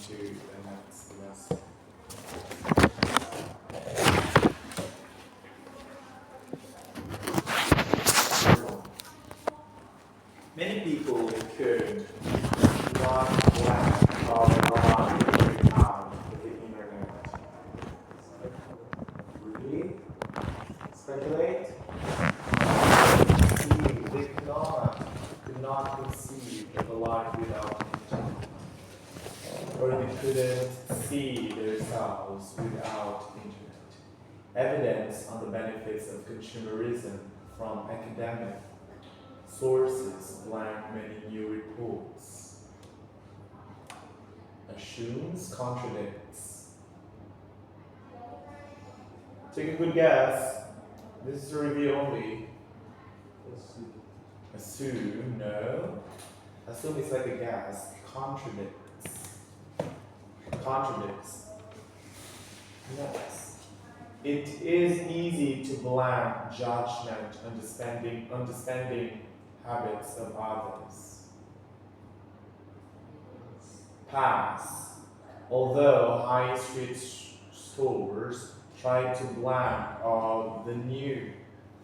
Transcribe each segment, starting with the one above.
to the next lesson. Many people could not lack of knowledge out of the internet. Read, speculate, see, they could not conceive of a life without internet. Or they couldn't see themselves without internet. Evidence on the benefits of consumerism from academic sources blank many new reports. Assumes, contradicts. Take a good guess. This is a review only. Assume, no. Assume is like a guess. Contradicts. Contradicts. Yes. It is easy to blank judgment, understanding habits of others. Pass. Although high street stores try to blank all the new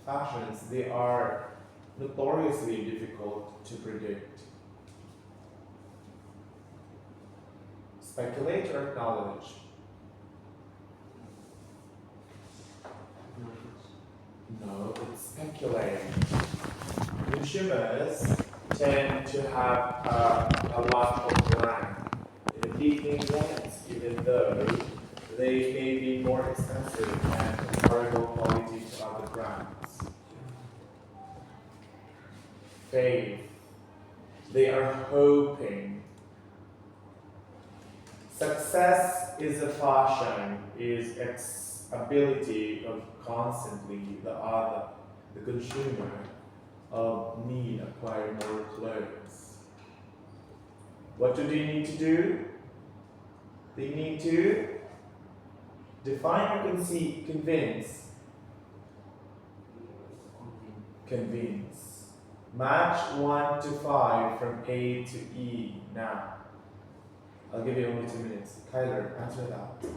fashions, they are notoriously difficult to predict. Speculate or acknowledge? No, it's speculate. Consumers tend to have a lot of brand in evening brands, even though they may be more expensive and comparable quality to other brands. Faith. They are hoping. Success is a fashion, is ability of constantly the consumer of need acquire more clothes. What do they need to do? They need to define or convince. Convince. Match 1 to 5 from A to E. Now, I'll give you only 2 minutes. Kyler, answer that.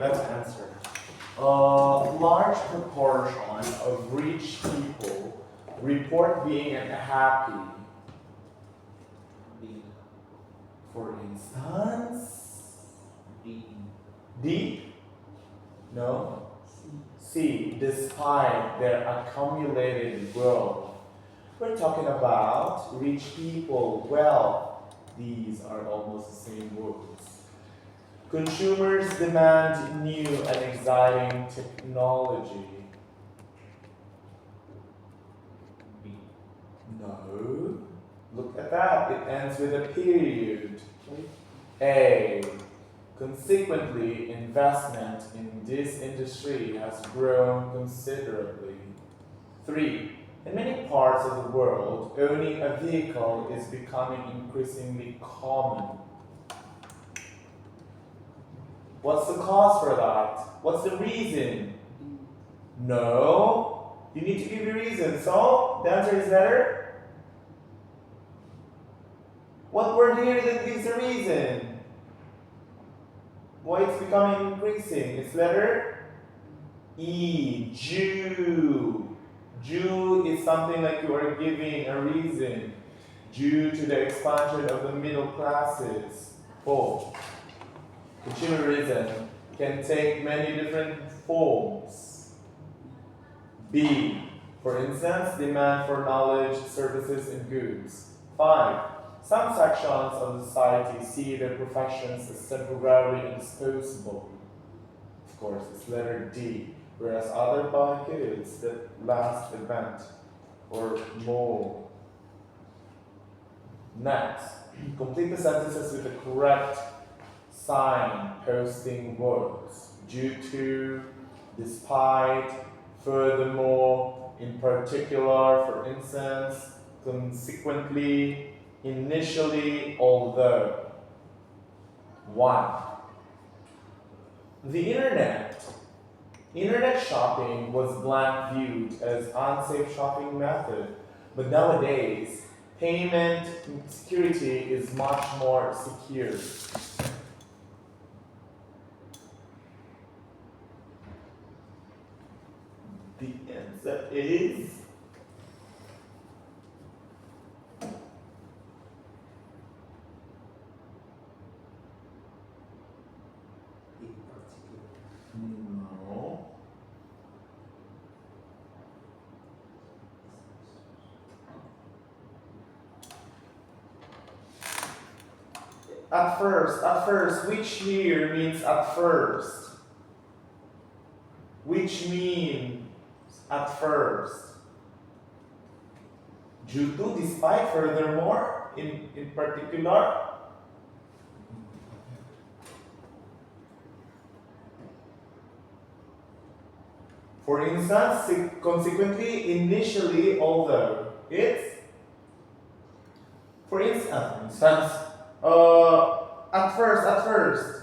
let's answer. A large proportion of rich people report being unhappy. For instance, D? No? C, despite their accumulated wealth. We're talking about rich people, wealth. These are almost the same words. Consumers demand new and exciting technology. B. No. Look at that. It ends with a period. A. Consequently, investment in this industry has grown considerably. 3. In many parts of the world, owning a vehicle is becoming increasingly common. What's the cause for that? What's the reason? No. You need to give a reason. So, the answer is letter? What word here that gives a reason? Why it's becoming increasing? It's letter E. Jew. Jew is something like you are giving a reason due to the expansion of the middle classes. 4. Consumerism can take many different forms. B. For instance, demand for knowledge, services, and goods. 5. Some sections of society see their professions as temporary and disposable. Of course, it's letter D. Whereas other buy goods that last event or more. Next, complete the sentences with the correct sign posting words. Due to, despite, furthermore, in particular, for instance, consequently, initially, although. 1. The Internet shopping was blank viewed as unsafe shopping method, but nowadays, payment security is much more secure. The answer is no. At first, which here means at first? Which means at first? Due to, despite, furthermore, in particular? For instance, consequently, initially, although. It's, for instance, at first.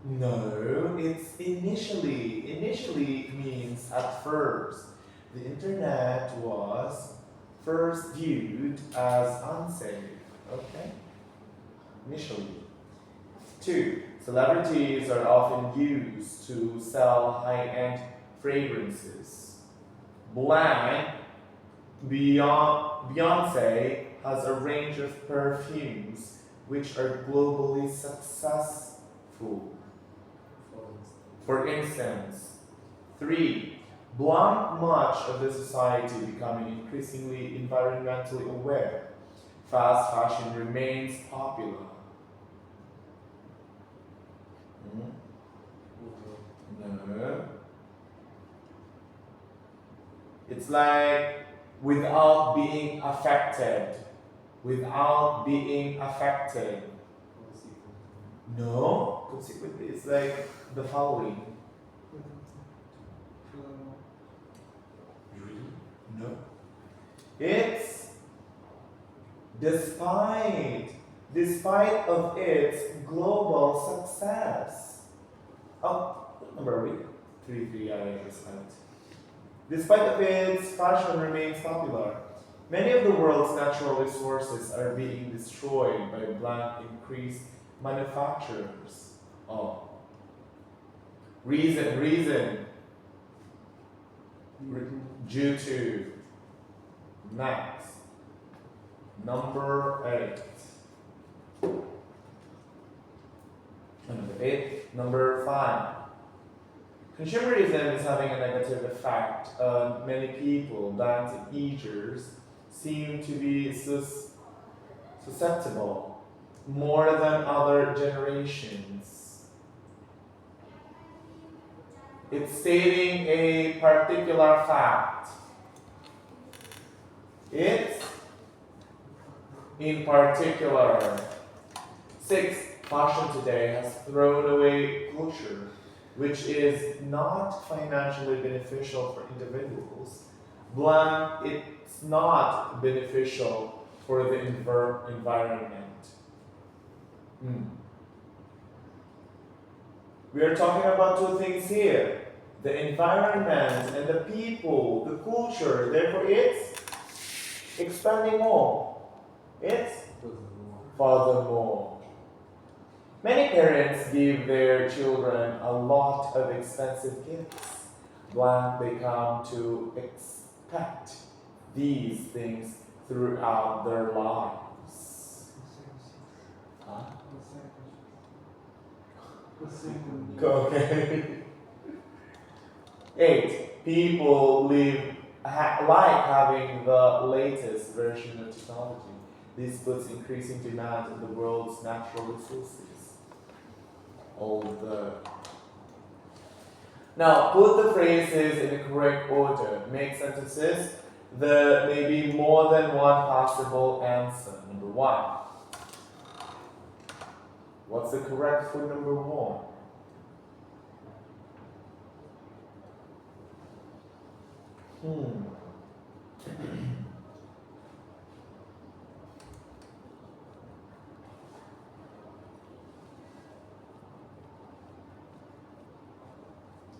No, it's initially. Initially means at first. The internet was first viewed as unsafe. Okay? Initially. 2. Celebrities are often used to sell high-end fragrances. Blank, Beyonce has a range of perfumes which are globally successful. For instance, 3. Much of the society becoming increasingly environmentally aware. Fast fashion remains popular. No. It's like without being affected. Without being affected. No. Consequently, it's like the following. No. It's despite of its global success. Oh, what number are we? 3, I understand. Despite of its fashion remains popular. Many of the world's natural resources are being destroyed by blank increased manufacturers. Oh. Reason. Due to. Next. Number 8. Number 8. Number 5. Consumerism is having a negative effect on many people. Teenagers seem to be susceptible more than other generations. It's stating a particular fact. It's in particular. 6. Fashion today has thrown away culture, which is not financially beneficial for individuals. Blank, it's not beneficial for the environment. We are talking about two things here. The environment and the people, the culture. Therefore, it's expanding more. It's furthermore. Many parents give their children a lot of expensive gifts. Blank, they come to expect these things throughout their lives. Huh? Okay. 8. People like having the latest version of technology. This puts increasing demand on the world's natural resources. Now, put the phrases in the correct order. Make sentences. There may be more than one possible answer. Number 1. What's the correct for number 1?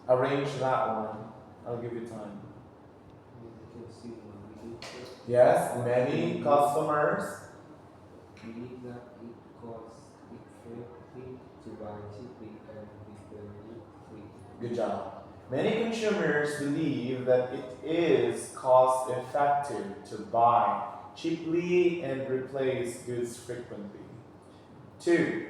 Arrange that one. I'll give you time. Yes, many customers believe that it costs effectively to buy cheaply and return it quickly. Good job. Many consumers believe that it is cost effective to buy cheaply and replace goods frequently. 2.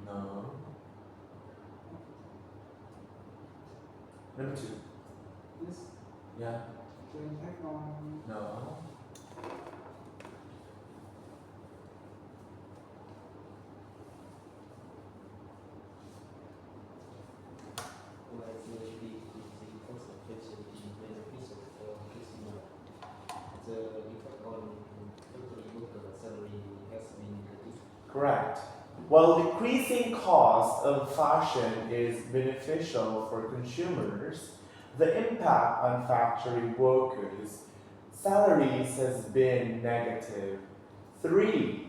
No. Number 2. Yes. Yeah. To impact on No. Correct. While decreasing cost of fashion is beneficial for consumers, the impact on factory workers' salaries has been negative. 3.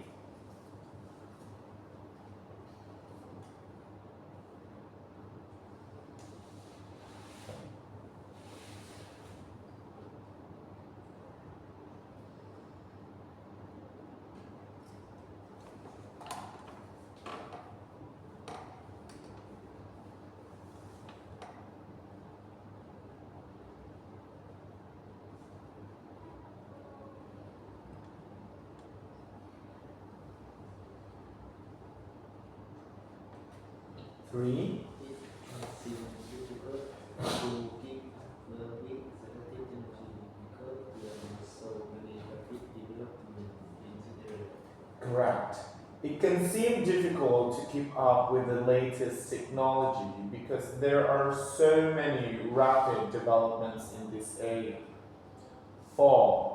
Three. It seems difficult to keep with certain technology because there are so many rapid developments in the area. Correct. It can seem difficult to keep up with the latest technology because there are so many rapid developments in this area. 4.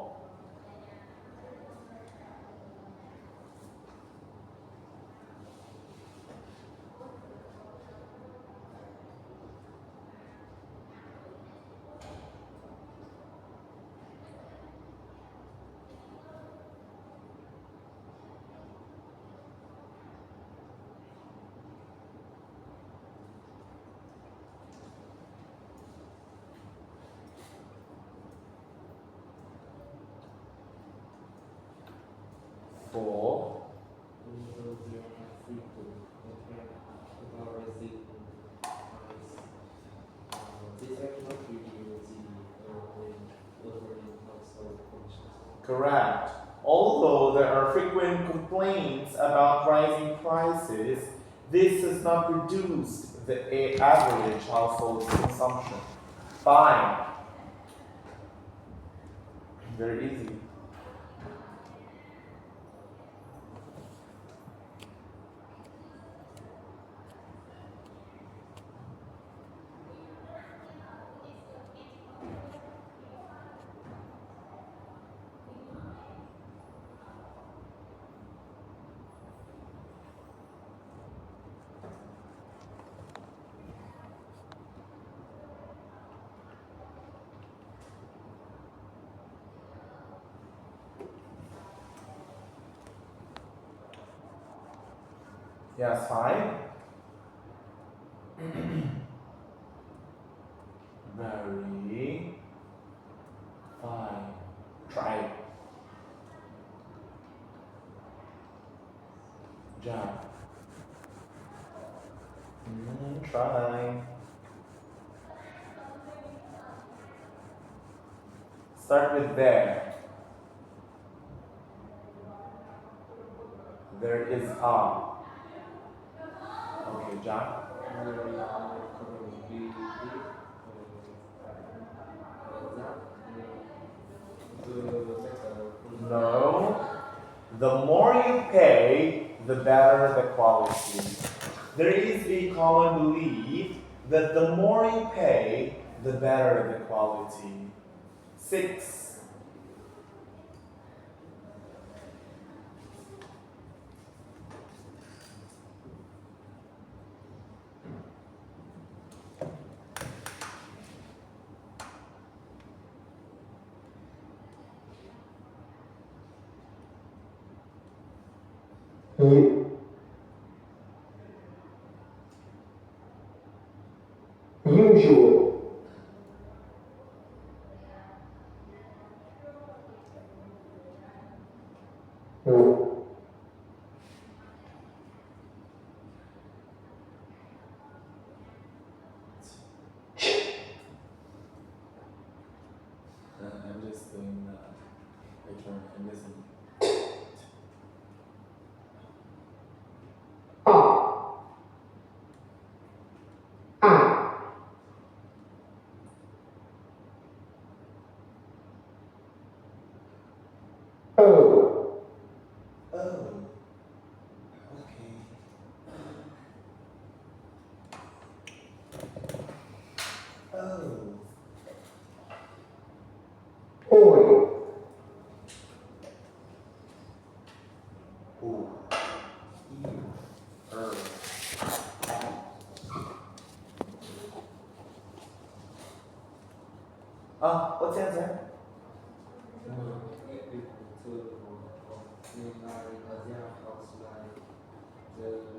4. They are frequent about rising price. This actually reveals the overall household functions. Correct. Although there are frequent complaints about rising prices, this has not reduced the average household consumption. 5. Very easy. Yes, 5. Very fine. Try it. Jump. Try. Start with there. There is a. Okay, John. No. The more you pay, the better the quality. There is a common belief that the more you pay, the better the quality. 6. Usual. I'm just doing which one I'm missing. Oh. Oh. Okay. Oh. Oil. Ooh. What's the answer?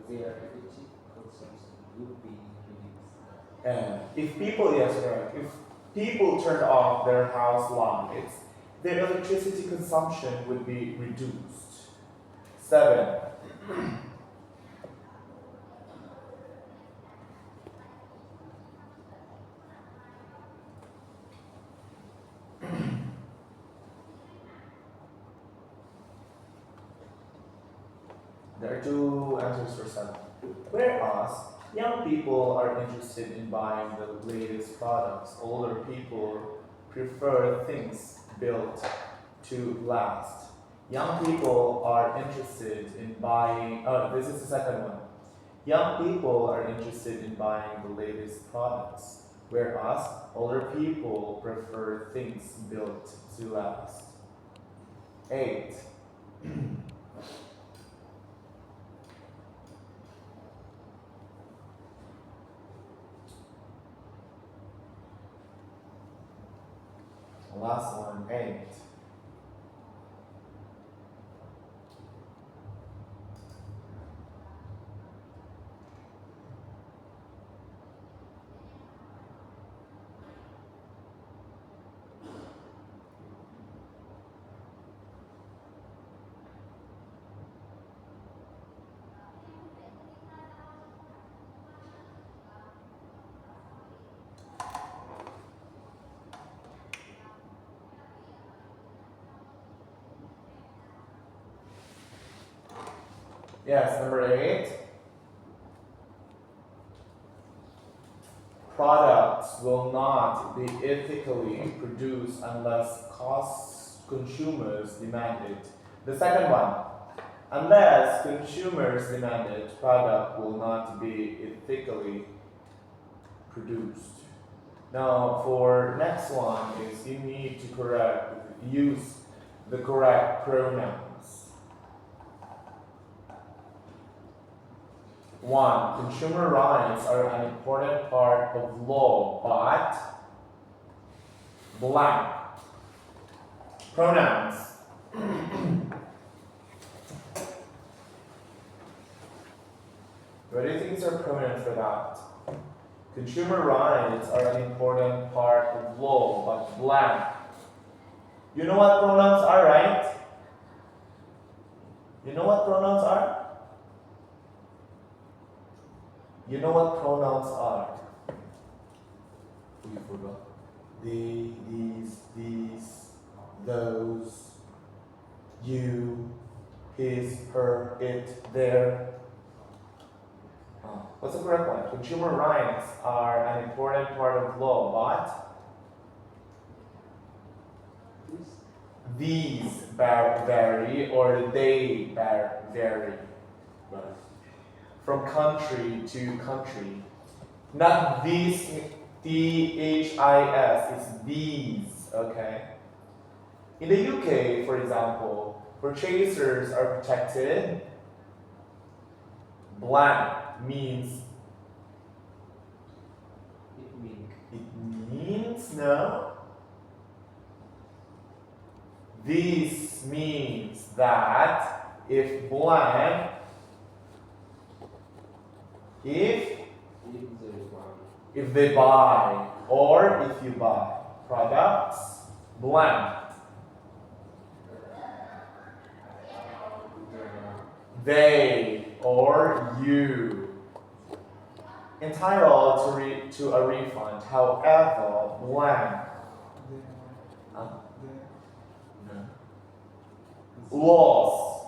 Their energy consumption would be reduced. And if people, yes, right. If people turned off their house lights, their electricity consumption would be reduced. 7. There are 2 answers for 7. Whereas young people are interested in buying the latest products, older people prefer things built to last. Young people are interested in buying, this is the second one. Young people are interested in buying the latest products, whereas older people prefer things built to last. 8. Last one, 8. Yes, number 8. Products will not be ethically produced unless consumers demand it. The second one, unless consumers demand it, product will not be ethically produced. Now, for next one is you need to use the correct pronouns. 1. Consumer rights are an important part of law, but blank. Pronouns. What do you think is our pronoun for that? Consumer rights are an important part of law, but blank. You know what pronouns are, right? You know what pronouns are? You know what pronouns are? We forgot. They, these, those, you, his, her, it, their. What's the correct one? Consumer rights are an important part of law, but these vary or they vary. Right. From country to country. Not these, THIS, it's these, okay? In the UK, for example, purchasers are protected. Blank means it means no. This means that if blank, if they buy or if you buy products, blank. They or you entitled to a refund, however, blank. Laws.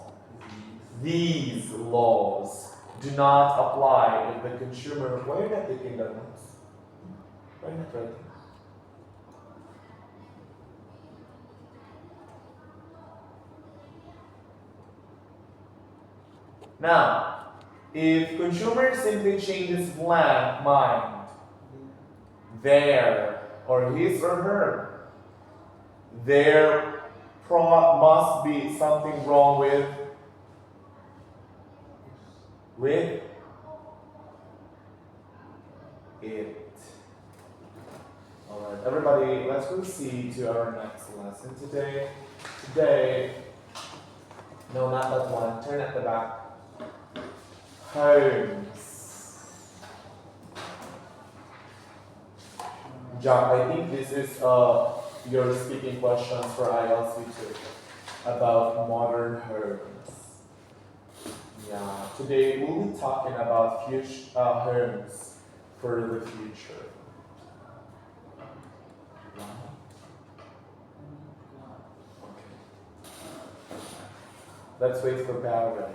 These laws do not apply if the consumer. Why are you not taking the notes? Why are you not writing? Now, if consumer simply changes blank mind, their or his or her, there must be something wrong with it. Alright, everybody, let's proceed to our next lesson today. No, not that one. Turn at the back. Homes. Jack, I think this is your speaking questions for IELTS too about modern homes. Yeah, today we'll be talking about future homes for the future. Okay. Let's wait for Barry.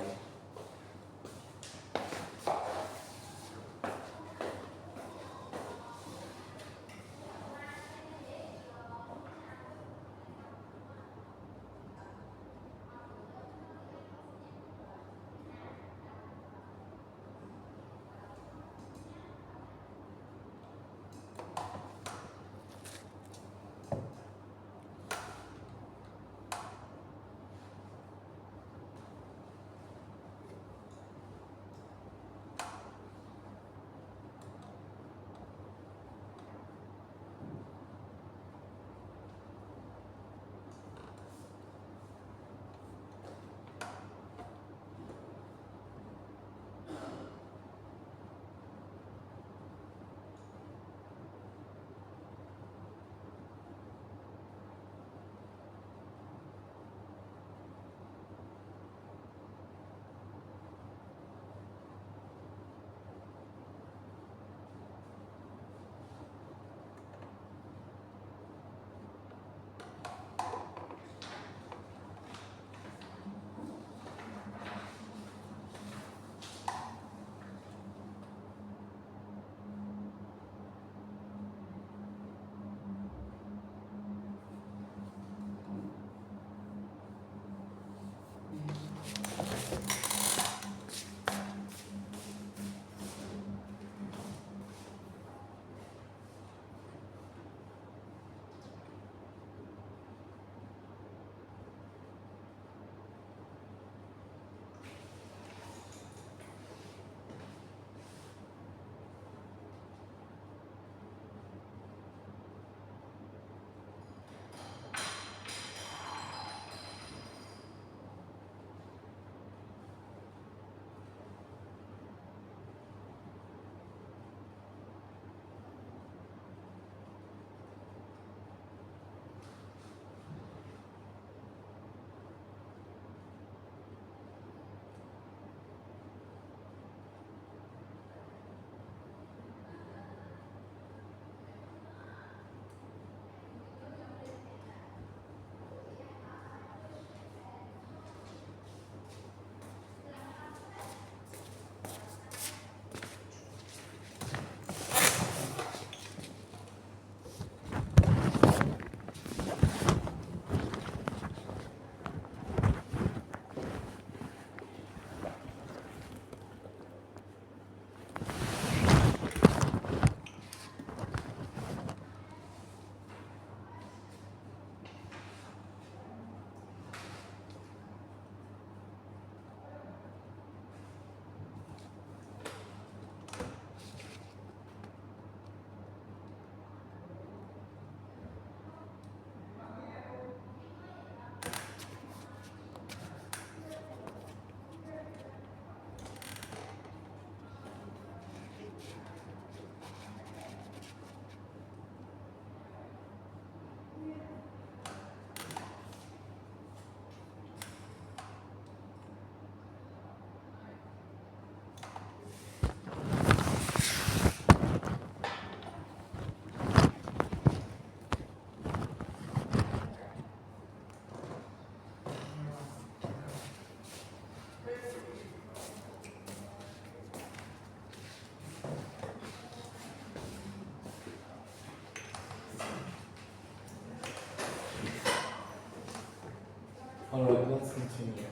Alright, let's continue.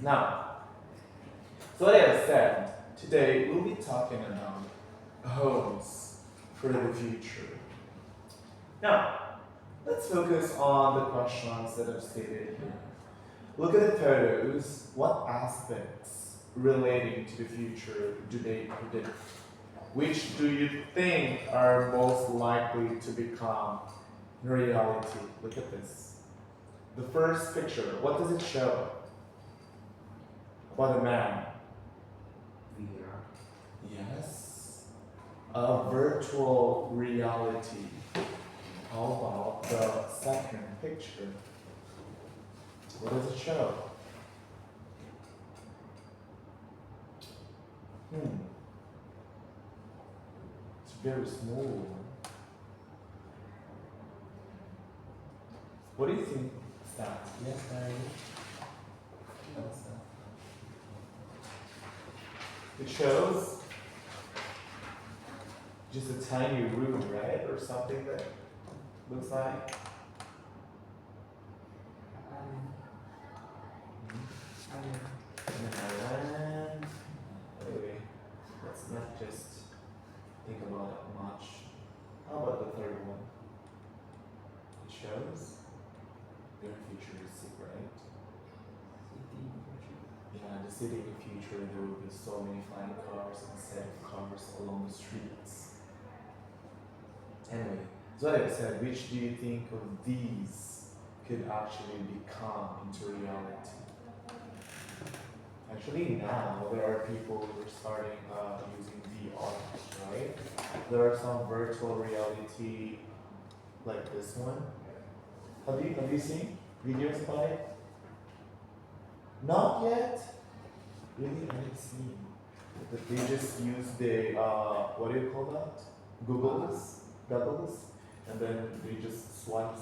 Now, so like I said, today we'll be talking about homes for the future. Now, let's focus on the questions that I've stated here. Look at the photos. What aspects relating to the future do they predict? Which do you think are most likely to become reality? Look at this. The first picture, what does it show? About a man. VR. Yes. A virtual reality. How about the second picture? What does it show? It's very small. What do you think is that? Yes, Mary? What's that? It shows just a tiny room, right? Or something that looks like. In an island. Anyway, let's not just think about it much. How about the third one? It shows very futuristic, right? Yeah, the city in the future, there will be so many flying cars instead of cars along the streets. Anyway, so like I said, which do you think of these could actually become into reality? Actually, now there are people who are starting using VR, right? There are some virtual reality like this one. Have you seen videos about it? Not yet. Really, I haven't seen. But they just use the what do you call that? Goggles, and then they just swipe.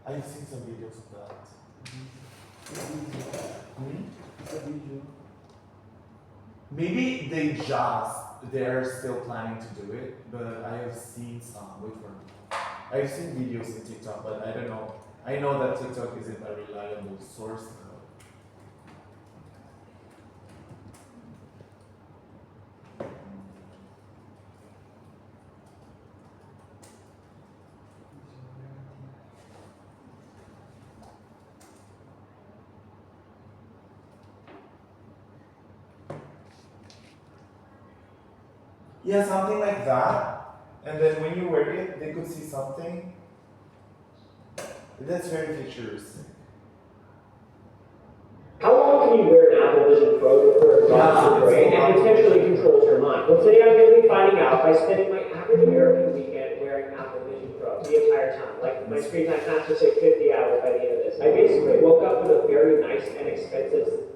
I've seen some videos of that. Maybe they're still planning to do it, but I have seen some. Wait for me. I've seen videos in TikTok, but I don't know. I know that TikTok isn't a reliable source though. Yeah, something like that. And then when you wear it, they could see something. That's very futuristic. How long can you wear an Apple Vision Pro before it blocks your brain and potentially controls your mind? Well, today I'm going to be finding out by spending my average American weekend wearing Apple Vision Pro the entire time. Like, my screen time has to say 50 hours by the end of this. I basically woke up with a very nice and expensive...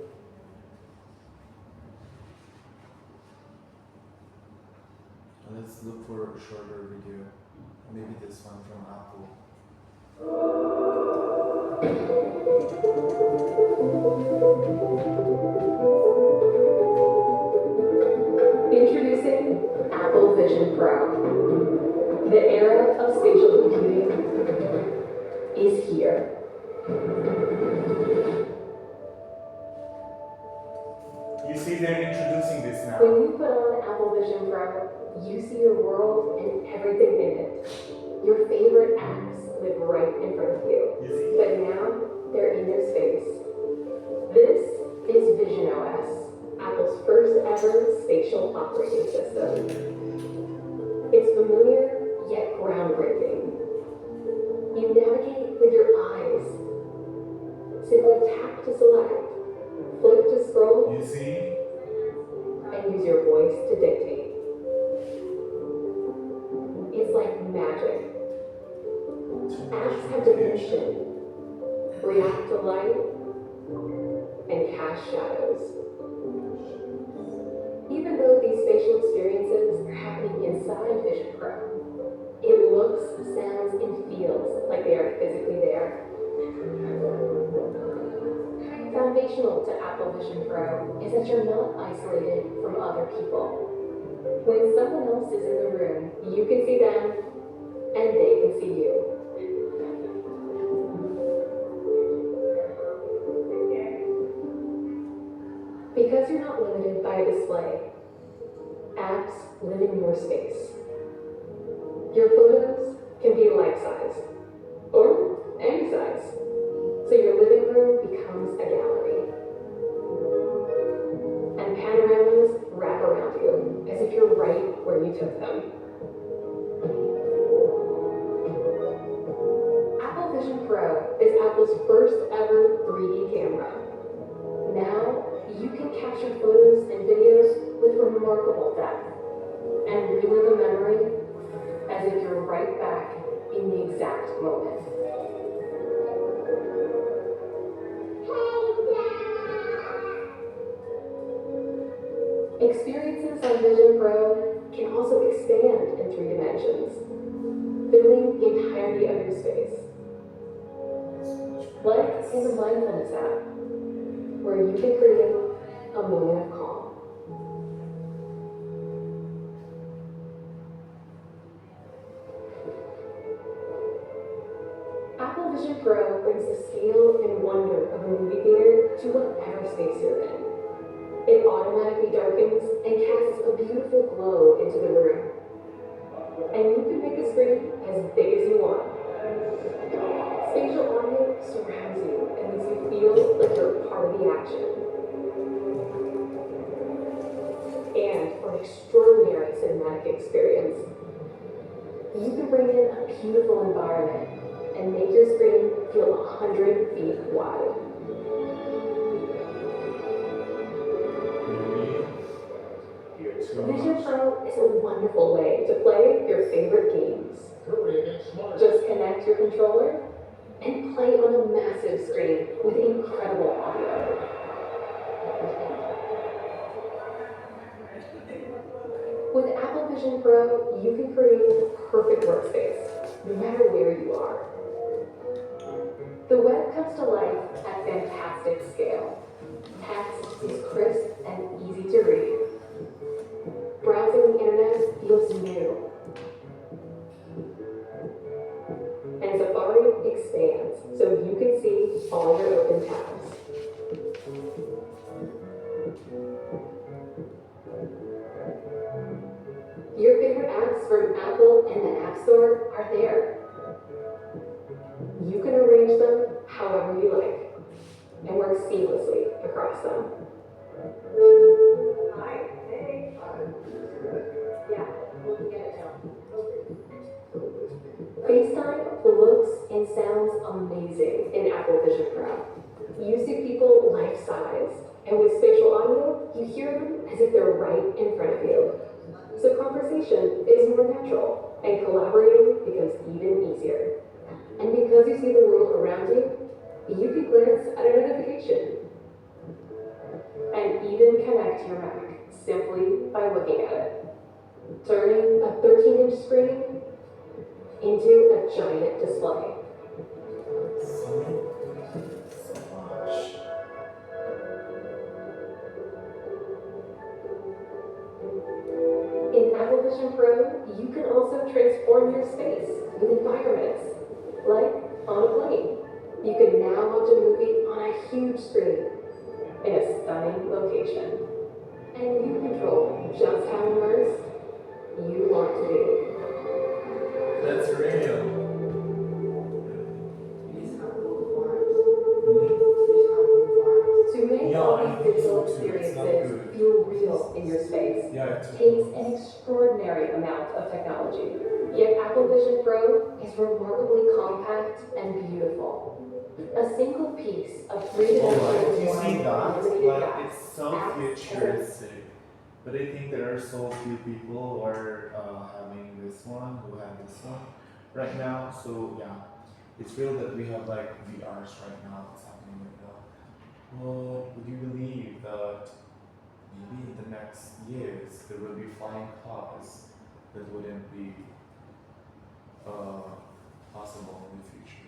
Let's look for a shorter video. Maybe this one from Apple. Introducing Apple Vision Pro. The era of spatial computing is here. You see, they're introducing this now. When you put on Apple Vision Pro, you see your world and everything in it. Your favorite apps live right in front of you. But now, they're in your space. This is Vision OS, Apple's first ever spatial operating system. It's familiar, yet groundbreaking. You navigate with your eyes. Simply tap to select, flick to scroll, You see? and use your voice to dictate. It's like magic. Apps have dimension, react to light, and cast shadows. Even though these spatial experiences are happening inside Vision Pro, it looks, sounds, and feels like they are physically there. Foundational to Apple Vision Pro is that you're not isolated from other people. When someone else is in the room, you can see them, and they can see you. Your photos can be life size or any size, so your living room becomes a gallery. And panoramas wrap around you as if you're right where you took them. Apple Vision Pro is Apple's first ever 3D camera. Now, you can capture photos and videos with remarkable depth and relive a memory as if you're right back in the exact moment. Experiences on Vision Pro can also expand in 3 dimensions, filling the entirety of your space. Like in the Mindfulness app, where you can create a moment of calm. Apple Vision Pro brings the scale and wonder of a movie theater to whatever space you're in. It automatically darkens and casts a beautiful glow into the room. And you can make the screen as big as you want. Spatial audio surrounds you and makes you feel like you're part of the action. And for an extraordinary cinematic experience, you can bring in a beautiful environment and make your screen feel 100 feet wide. Vision Pro is a wonderful way to play your favorite games. Just connect your controller and play on a massive screen with incredible audio. With Apple Vision Pro, you can create the perfect workspace, no matter where you are. The web comes to life at fantastic scale. Text is crisp and easy to read. Browsing the internet feels new. And Safari expands so you can see all your open tabs. Your favorite apps from Apple and the App Store are there. You can arrange them however you like and work seamlessly across them. Hi. Hey. Yeah, we'll get it down. FaceTime looks and sounds amazing in Apple Vision Pro. You see people life-size, and with spatial audio, you hear them as if they're right in front of you. So conversation is more natural, and collaborating becomes even easier. And because you see the world around you, you can glance at a notification and even connect your Mac simply by looking at it, turning a 13-inch screen into a giant display. So much. In Apple Vision Pro, you can also transform your space with environments, like on a plane. You can now watch a movie on a huge screen in a stunning location. And you control just how immersed you want to be. That's real. These are good vibes. These are good vibes. To make Yeah, all I these think digital so too. It's not experiences good. feel real in your space Yeah, it's takes an extraordinary amount of technology. Yet Apple Vision Pro is remarkably compact and beautiful. A single piece of three-dimensional Alright, you see that? illuminated Like, glass it's so acts as a futuristic. But I think there are so few people who are having this one, who have this one right now. So yeah, it's real that we have like VRs right now. What's happening right now? Well, would you believe that maybe in the next years there will be flying cars that wouldn't be possible in the future?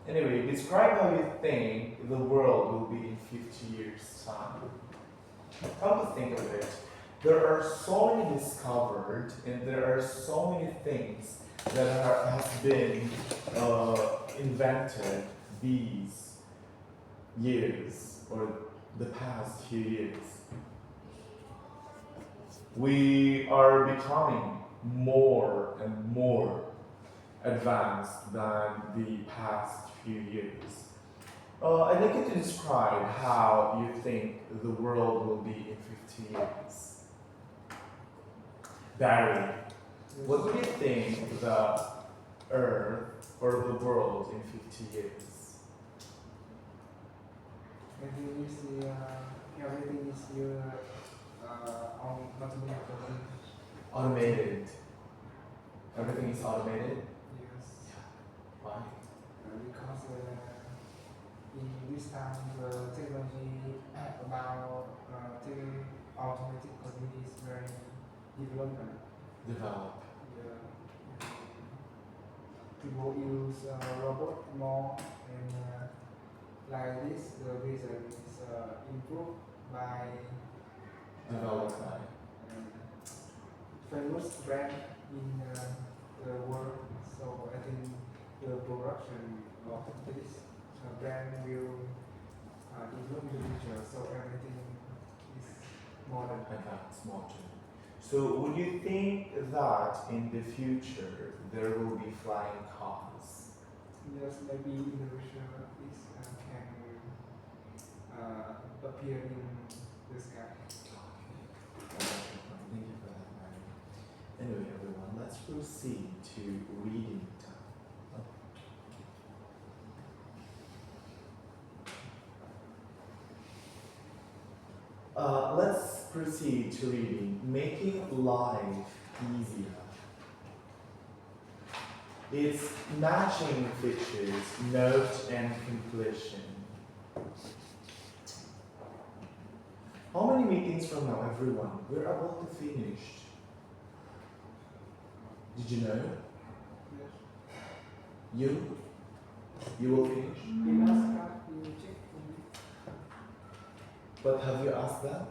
Anyway, describe how you think the world will be in 50 years' time. Come to think of it, there are so many discovered and there are so many things that have been invented these years or the past few years. We are becoming more and more advanced than the past few years. I'd like you to describe how you think the world will be in 50 years. Barry, what do you think the Earth or the world in 50 years? Maybe you see everything is here on Automated. Everything is automated? Yes. Why? Because in this time the technology about the automatic coding is very development. Develop. Yeah. People use robot more and like this the vision is improved by Develop by. famous brand in the world. So I think the production of this brand will improve in the future. So everything is modern. Advanced, modern. So would you think that in the future there will be flying cars? Yes, maybe in the future this can appear in the sky. Thank you for that, Mary. Anyway, everyone, let's proceed to reading time. Let's proceed to reading. Making life easier. It's matching features, note and completion. How many meetings from now, everyone? We're about to finish. Did you know? Yes. You will finish? In Alaska, you check for me. But have you asked them?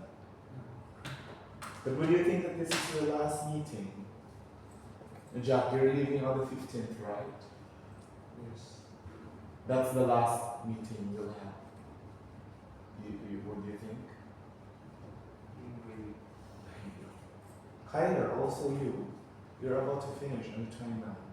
But would you think that this is your last meeting? Jack, you're leaving on the 15th, right? Yes. That's the last meeting you'll have. What do you think? Kyler, also you. You're about to finish on the 29th.